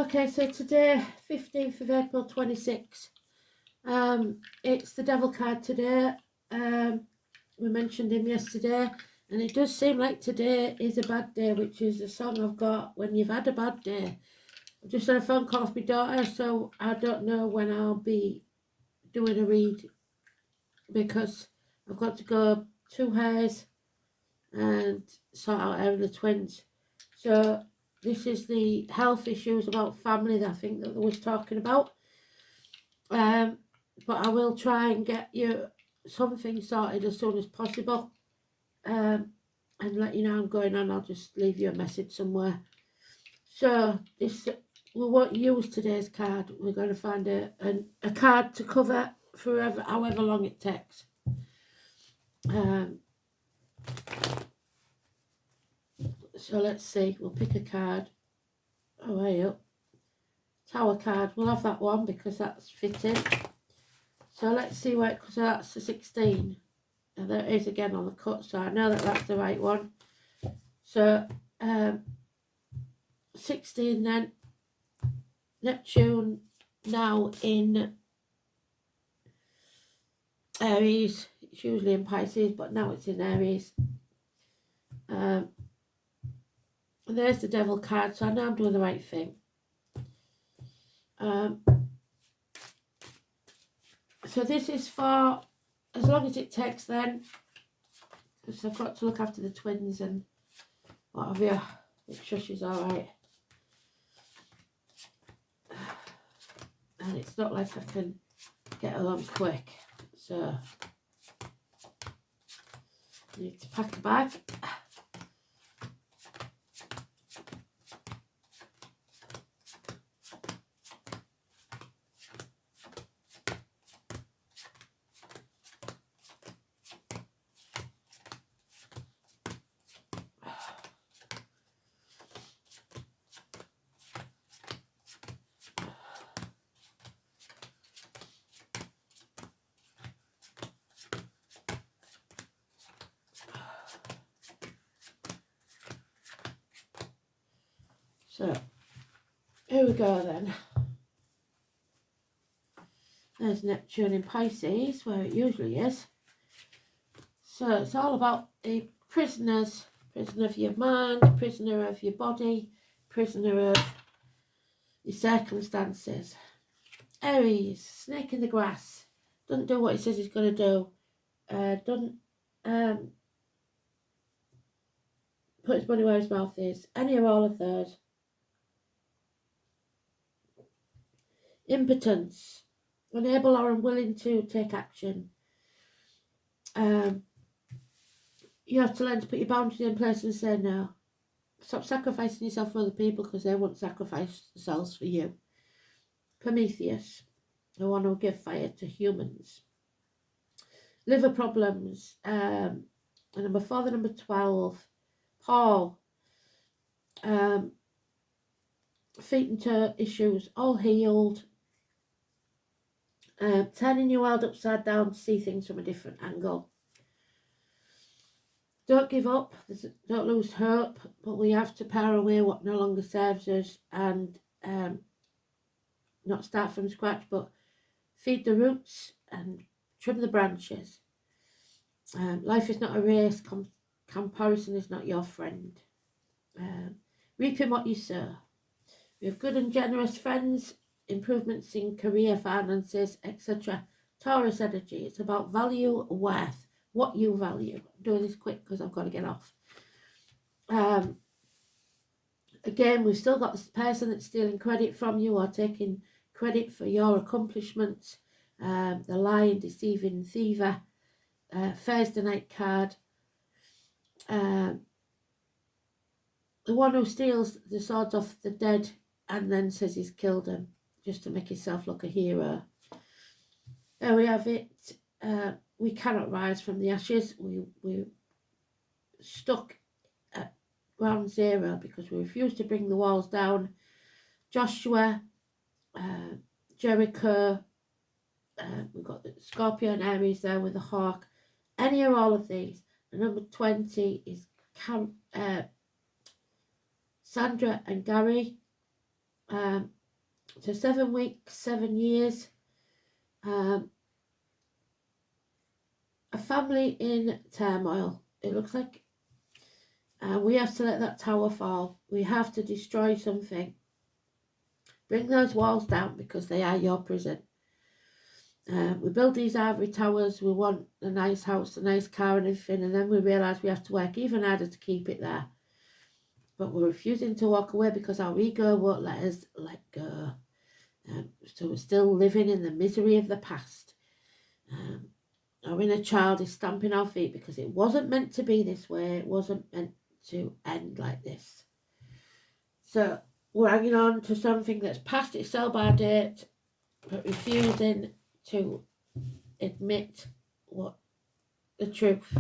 Okay, so today, 15th of April 26. It's the devil card today. We mentioned him yesterday, and it does seem like today is a bad day, which is a song I've got, When You've Had a Bad Day. I've just had a phone call off my daughter, so I don't know when I'll be doing a read, because I've got to go 2 hairs and sort out hair of the twins. So this is the health issues about family that I think that they was talking about. But I will try and get you something sorted as soon as possible. And let you know I'm going on. I'll just leave you a message somewhere. So this, we won't use today's card. We're going to find a card to cover forever, however long it takes. So let's see. We'll pick a card. Oh, way up. Tower card. We'll have that one because that's fitting. So let's see where, because that's the 16. And there it is again on the cut, so I know that that's the right one. So 16 then. Neptune now in Aries. It's usually in Pisces, but now it's in Aries. And there's the devil card, so I know I'm doing the right thing. So this is for as long as it takes then, because I've got to look after the twins and what have you. Make sure she's alright. And it's not like I can get along quick, so I need to pack a bag. So, here we go then. There's Neptune in Pisces, where it usually is. So, it's all about the prisoners. Prisoner of your mind, prisoner of your body, prisoner of your circumstances. Aries, snake in the grass. Doesn't do what he says he's going to do. Doesn't put his money where his mouth is. Any or all of those. Impotence, unable or unwilling to take action. You have to learn to put your boundaries in place and say no. Stop sacrificing yourself for other people because they won't sacrifice themselves for you. Prometheus, the one who will give fire to humans. Liver problems. And number 4, the number 12. Paul. Feet and toe issues, all healed. Turning your world upside down to see things from a different angle. Don't give up, don't lose hope, but we have to pare away what no longer serves us and not start from scratch, but feed the roots and trim the branches. Life is not a race, comparison is not your friend. Reaping what you sow. We have good and generous friends, improvements in career, finances, etc. Taurus energy, it's about value, worth, what you value. I'm doing this quick because I've got to get off. Again, we've still got this person that's stealing credit from you or taking credit for your accomplishments. The lying, deceiving thiever. Thursday night card. The one who steals the swords off the dead and then says he's killed them just to make himself look a hero. There we have it. We cannot rise from the ashes. We're stuck at ground zero because we refuse to bring the walls down. Joshua, Jericho, we've got the Scorpio and Aries there with the hawk. Any or all of these. The number 20 is Sandra and Gary. So 7 weeks, 7 years. A family in turmoil. It looks like we have to let that tower fall. We have to destroy something. Bring those walls down because they are your prison. We build these ivory towers. We want a nice house, a nice car and everything. And then we realise we have to work even harder to keep it there. But we're refusing to walk away because our ego won't let us let go. So we're still living in the misery of the past. Our inner child is stamping our feet because it wasn't meant to be this way. It wasn't meant to end like this. So we're hanging on to something that's past its sell-by date, but refusing to admit what the truth.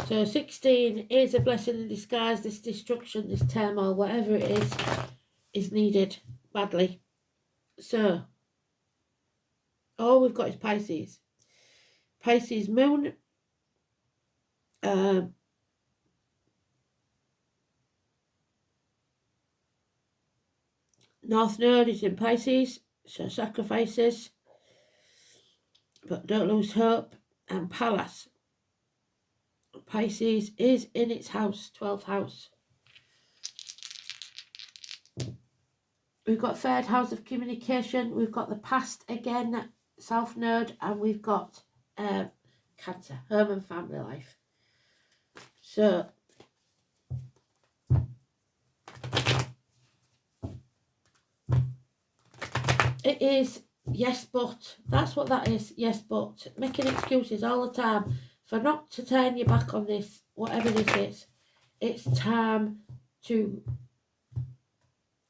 So 16 is a blessing in disguise. This destruction, this turmoil, whatever it is needed badly. So all we've got is Pisces. Pisces moon. North Node is in Pisces, so sacrifices, but don't lose hope. And Pallas, Pisces is in its house, 12th house. We've got 3rd house of communication. We've got the past again, South Node, and we've got Cancer, home and family life. So it is yes but. That's what that is, yes but. Making excuses all the time for not to turn your back on this, whatever this is. It's time to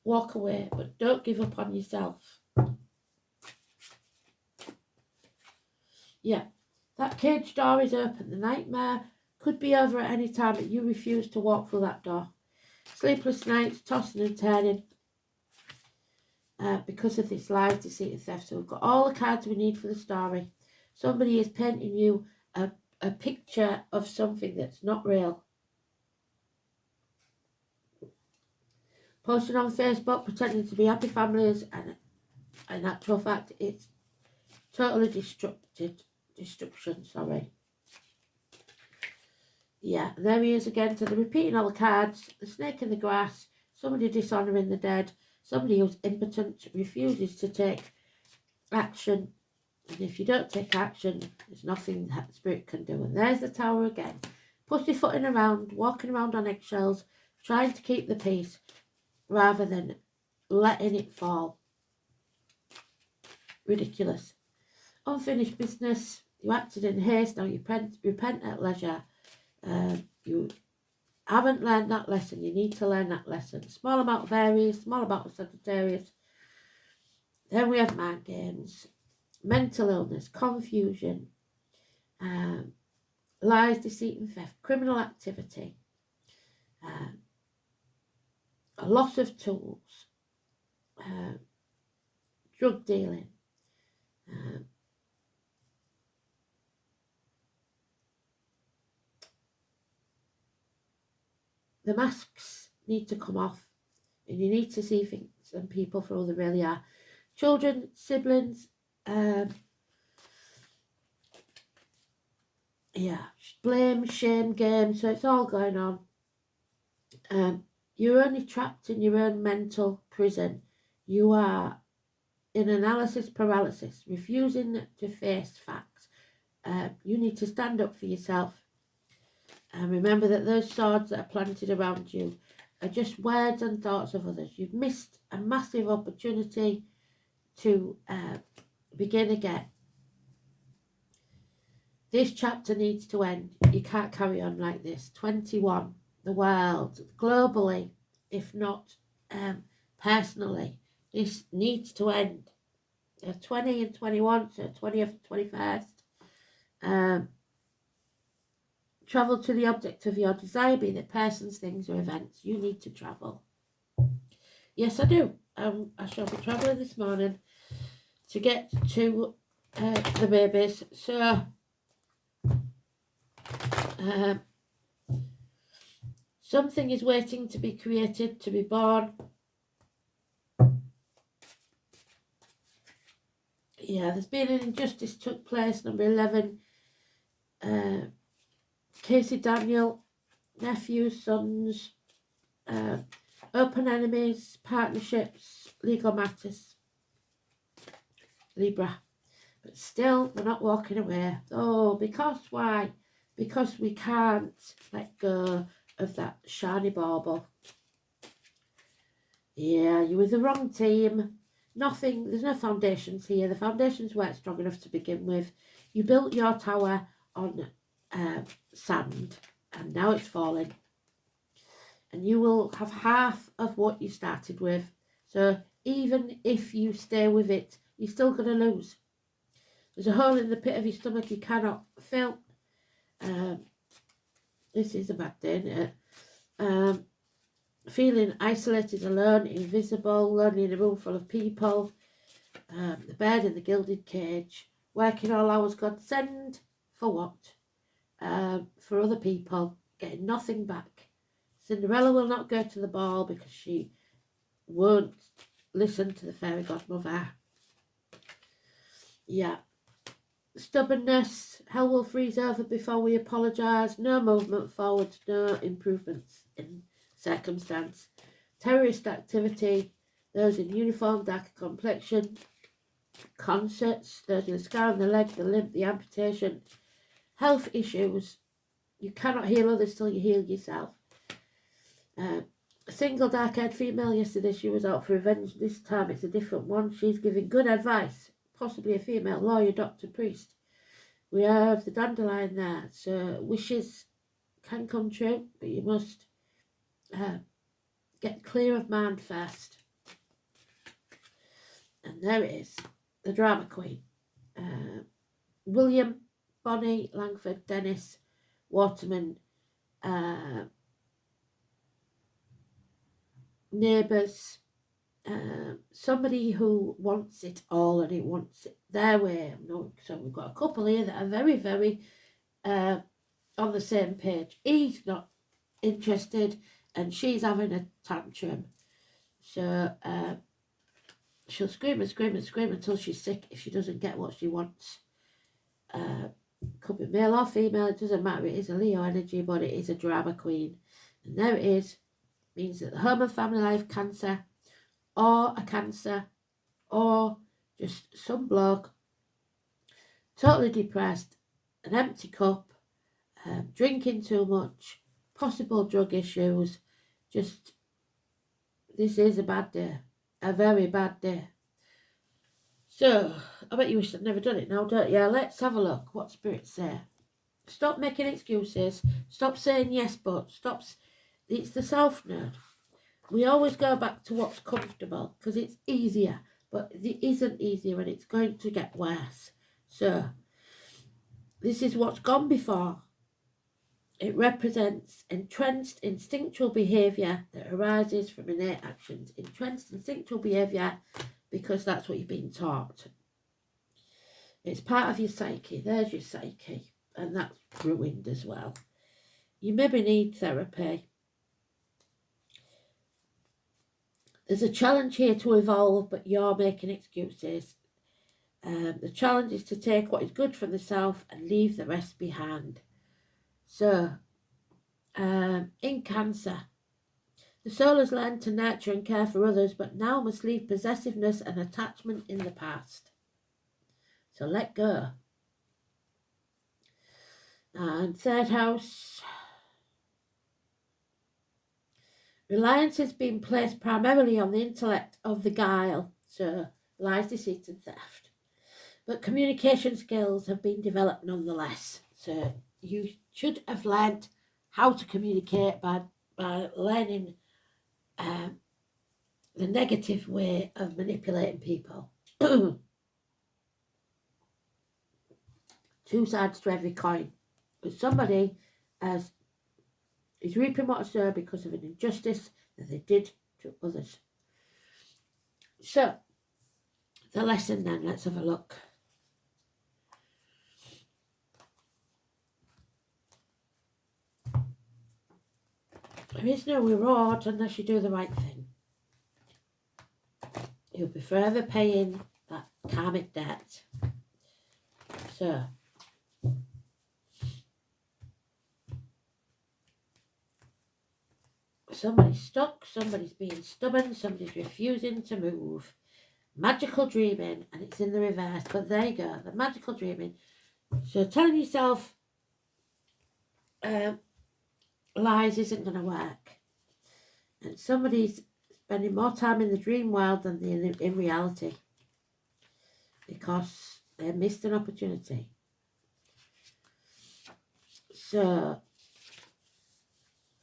walk away, but don't give up on yourself. Yeah, that cage door is open. The nightmare could be over at any time, but you refuse to walk through that door. Sleepless nights, tossing and turning because of this lies, deceit and theft. So we've got all the cards we need for the story. Somebody is painting you a picture of something that's not real. Posting on Facebook, pretending to be happy families, and in actual fact, it's totally destruction, sorry. Yeah, and there he is again. So they're repeating all the cards. The snake in the grass, somebody dishonouring the dead, somebody who's impotent, refuses to take action. And if you don't take action, there's nothing that spirit can do. And there's the tower again. Pussyfooting around, walking around on eggshells, trying to keep the peace rather than letting it fall. Ridiculous. Unfinished business. You acted in haste, now you repent at leisure. You haven't learned that lesson. You need to learn that lesson. Small amount of Aries, small amount of Sagittarius. Then we have mind games, mental illness, confusion, lies, deceit and theft, criminal activity, a loss of tools, drug dealing, the masks need to come off, and you need to see things and people for all they really are. Children, siblings, yeah, blame, shame game. So it's all going on. You're only trapped in your own mental prison. You are in analysis paralysis, refusing to face facts. You need to stand up for yourself. And remember that those swords that are planted around you are just words and thoughts of others. You've missed a massive opportunity to begin again. This chapter needs to end. You can't carry on like this. 21, the world, globally, if not personally, this needs to end. 20 and 21, so 20th, 21st. Travel to the object of your desire, be it persons, things or events. You need to travel. Yes, I do. I shall be travelling this morning to get to the babies. So something is waiting to be created, to be born. Yeah, there's been an injustice took place. Number 11, Casey Daniel, nephews, sons, open enemies, partnerships, legal matters, Libra. But still, we're not walking away. Oh, because why? Because we can't let go of that shiny bauble. Yeah, you're with the wrong team. Nothing, there's no foundations here. The foundations weren't strong enough to begin with. You built your tower on sand, and now it's falling. And you will have half of what you started with. So even if you stay with it, you're still going to lose. There's a hole in the pit of your stomach you cannot fill. This is a bad day, isn't it? Feeling isolated, alone, invisible, lonely in a room full of people. The bed in the gilded cage. Working all hours God send. For what? For other people. Getting nothing back. Cinderella will not go to the ball because she won't listen to the fairy godmother. Yeah. Stubbornness. Hell will freeze over before we apologise. No movement forward. No improvements in circumstance. Terrorist activity. Those in uniform, darker complexion. Concerts. Those with a scar on the leg, the limp, the amputation. Health issues. You cannot heal others till you heal yourself. A single dark-haired female. Yesterday she was out for revenge. This time it's a different one. She's giving good advice. Possibly a female lawyer, doctor, priest. We have the dandelion there. So wishes can come true, but you must get clear of mind first. And there it is. The drama queen. William, Bonnie, Langford, Dennis, Waterman, neighbours, somebody who wants it all and it wants it their way. So we've got a couple here that are very, very on the same page. He's not interested and she's having a tantrum. So she'll scream and scream and scream until she's sick if she doesn't get what she wants. Could be male or female, it doesn't matter. It is a Leo energy, but it is a drama queen. And there it is. Means that the home and family life, Cancer, or a Cancer, or just some bloke, totally depressed, an empty cup, drinking too much, possible drug issues. Just, this is a bad day, a very bad day. So, I bet you wish I'd never done it now, don't you? Let's have a look what spirits say. Stop making excuses. Stop saying yes, but stop. It's the self nerd. We always go back to what's comfortable because it's easier, but it isn't easier and it's going to get worse. So, this is what's gone before. It represents entrenched instinctual behaviour that arises from innate actions. Entrenched instinctual behaviour because that's what you've been taught. It's part of your psyche. There's your psyche. And that's ruined as well. You maybe need therapy. There's a challenge here to evolve, but you're making excuses. The challenge is to take what is good from the self and leave the rest behind. So, in Cancer, the soul has learned to nurture and care for others, but now must leave possessiveness and attachment in the past. So let go. And third house, reliance has been placed primarily on the intellect of the guile, so lies, deceit and theft. But communication skills have been developed nonetheless. So you should have learned how to communicate by learning the negative way of manipulating people. Two sides to every coin. But somebody is reaping what they sow because of an injustice that they did to others. So, the lesson then, let's have a look. There is no reward unless you do the right thing. You'll be forever paying that karmic debt. So, somebody's stuck, somebody's being stubborn, somebody's refusing to move. Magical dreaming, and it's in the reverse, but there you go, the magical dreaming. So telling yourself lies isn't going to work, and somebody's spending more time in the dream world than in reality because they missed an opportunity. So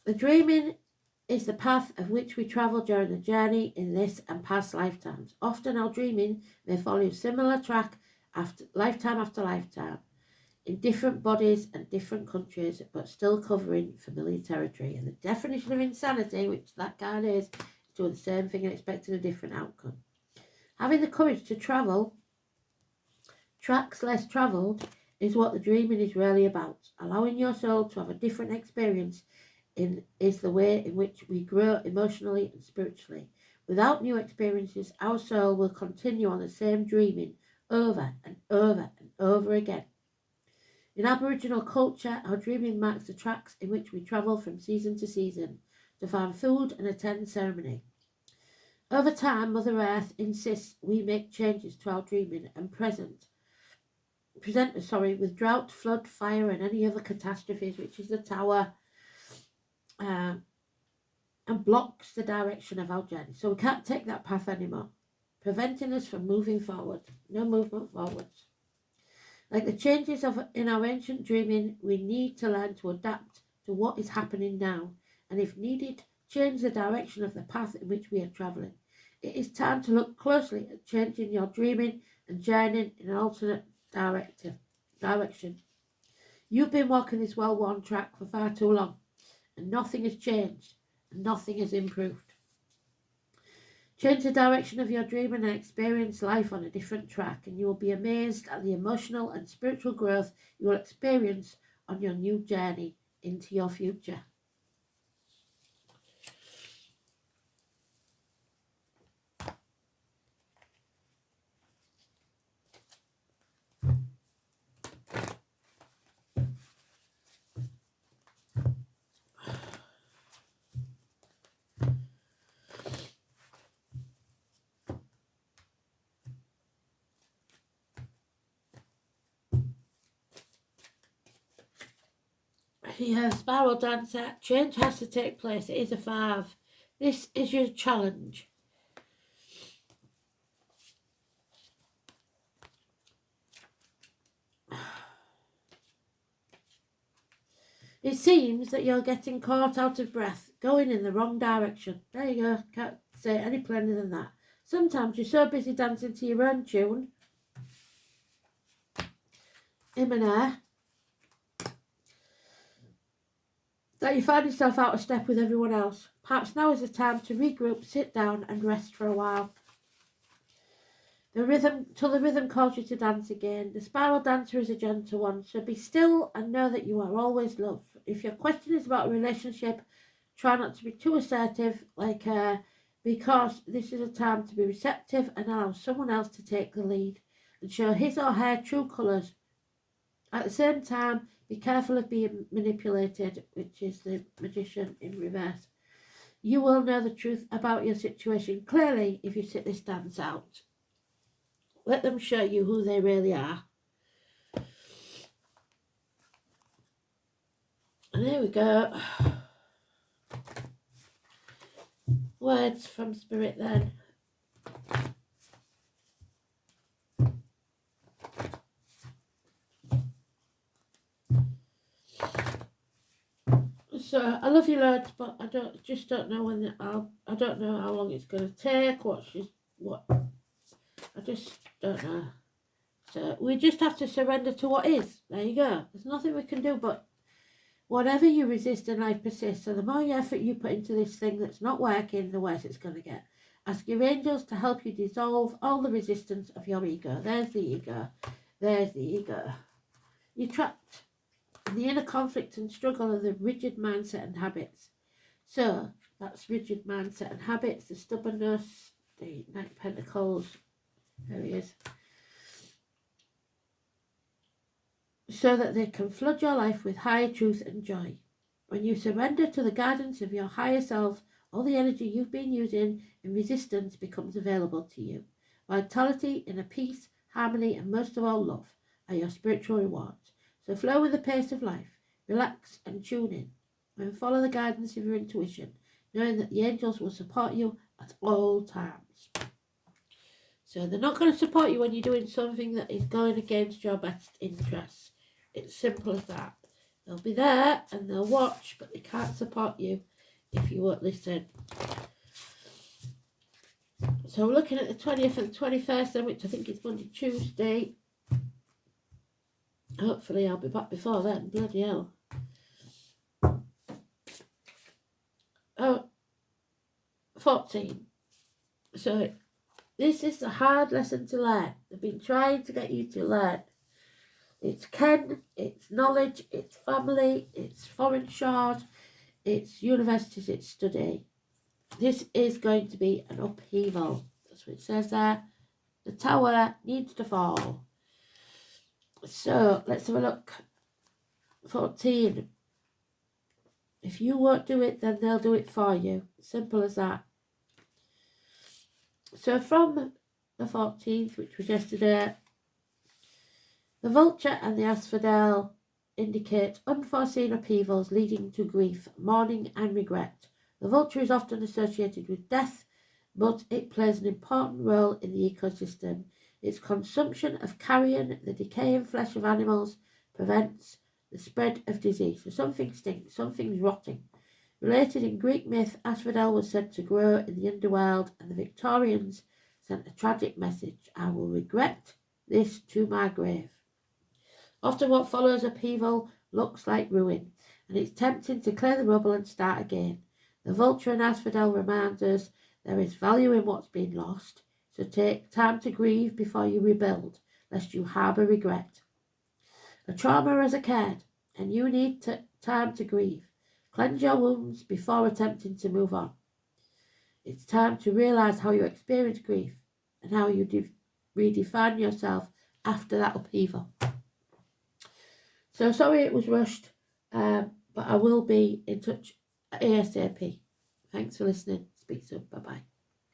the dreaming is the path of which we travel during the journey in this and past lifetimes. Often our dreaming may follow a similar track after lifetime, in different bodies and different countries, but still covering familiar territory. And the definition of insanity, which that card is doing the same thing and expecting a different outcome. Having the courage to travel tracks less travelled is what the dreaming is really about. Allowing your soul to have a different experience is the way in which we grow emotionally and spiritually. Without new experiences, our soul will continue on the same dreaming over and over and over again. In Aboriginal culture, our dreaming marks the tracks in which we travel from season to season to find food and attend ceremony. Over time, Mother Earth insists we make changes to our dreaming and present with drought, flood, fire, and any other catastrophes, which is the tower, and blocks the direction of our journey. So we can't take that path anymore, preventing us from moving forward. No movement forwards. Like the changes in our ancient dreaming, we need to learn to adapt to what is happening now, and if needed, change the direction of the path in which we are travelling. It is time to look closely at changing your dreaming and journeying in an alternate direction. You've been walking this well-worn track for far too long, and nothing has changed, and nothing has improved. Change the direction of your dreaming and experience life on a different track, and you will be amazed at the emotional and spiritual growth you will experience on your new journey into your future. Yeah, Spiral Dancer, change has to take place. It is a 5. This is your challenge. It seems that you're getting caught out of breath, going in the wrong direction. There you go, can't say any plainer than that. Sometimes you're so busy dancing to your own tune, him and her, that you find yourself out of step with everyone else. Perhaps now is the time to regroup, sit down and rest for a while. The rhythm calls you to dance again. The Spiral Dancer is a gentle one, so be still and know that you are always loved. If your question is about a relationship, try not to be too assertive like her, because this is a time to be receptive and allow someone else to take the lead and show his or her true colours. At the same time, be careful of being manipulated, which is the Magician in reverse. You will know the truth about your situation clearly if you sit this dance out. Let them show you who they really are. And there we go. Words from Spirit then. So I love you loads, but I don't know when I don't know how long it's going to take. I just don't know. So we just have to surrender to what is. There you go. There's nothing we can do, but whatever you resist in life persists. So the more effort you put into this thing that's not working, the worse it's going to get. Ask your angels to help you dissolve all the resistance of your ego. There's the ego. There's the ego. You're trapped in the inner conflict and struggle of the rigid mindset and habits. So that's rigid mindset and habits, the stubbornness, the Knight of Pentacles. There he is. so that they can flood your life with higher truth and joy. When you surrender to the guidance of your higher self, all the energy you've been using in resistance becomes available to you. Vitality, inner peace, harmony, and most of all love are your spiritual rewards. So flow with the pace of life, relax and tune in, and follow the guidance of your intuition, knowing that the angels will support you at all times. So they're not going to support you when you're doing something that is going against your best interests. It's simple as that. They'll be there and they'll watch, but they can't support you if you won't listen. So we're looking at the 20th and 21st, then, which I think is Monday, Tuesday. Hopefully I'll be back before then. Bloody hell. Oh, 14. So this is a hard lesson to learn. They've been trying to get you to learn. It's ken, it's knowledge, it's family, it's foreign shores, it's universities, it's study. This is going to be an upheaval. That's what it says there. The tower needs to fall. So let's have a look. 14. If you won't do it, then they'll do it for you. Simple as that. So from the 14th, which was yesterday, the vulture and the asphodel indicate unforeseen upheavals leading to grief, mourning and regret. The vulture is often associated with death, but it plays an important role in the ecosystem. Its consumption of carrion, the decaying flesh of animals, prevents the spread of disease. So something stinks, something's rotting. Related in Greek myth, asphodel was said to grow in the underworld, and the Victorians sent a tragic message: I will regret this to my grave. Often what follows upheaval looks like ruin, and it's tempting to clear the rubble and start again. The vulture and asphodel remind us there is value in what's been lost, so take time to grieve before you rebuild, lest you harbour regret. A trauma has occurred, and you need time to grieve. Cleanse your wounds before attempting to move on. It's time to realise how you experience grief and how you redefine yourself after that upheaval. So sorry it was rushed, but I will be in touch ASAP. Thanks for listening. Speak soon. Bye-bye.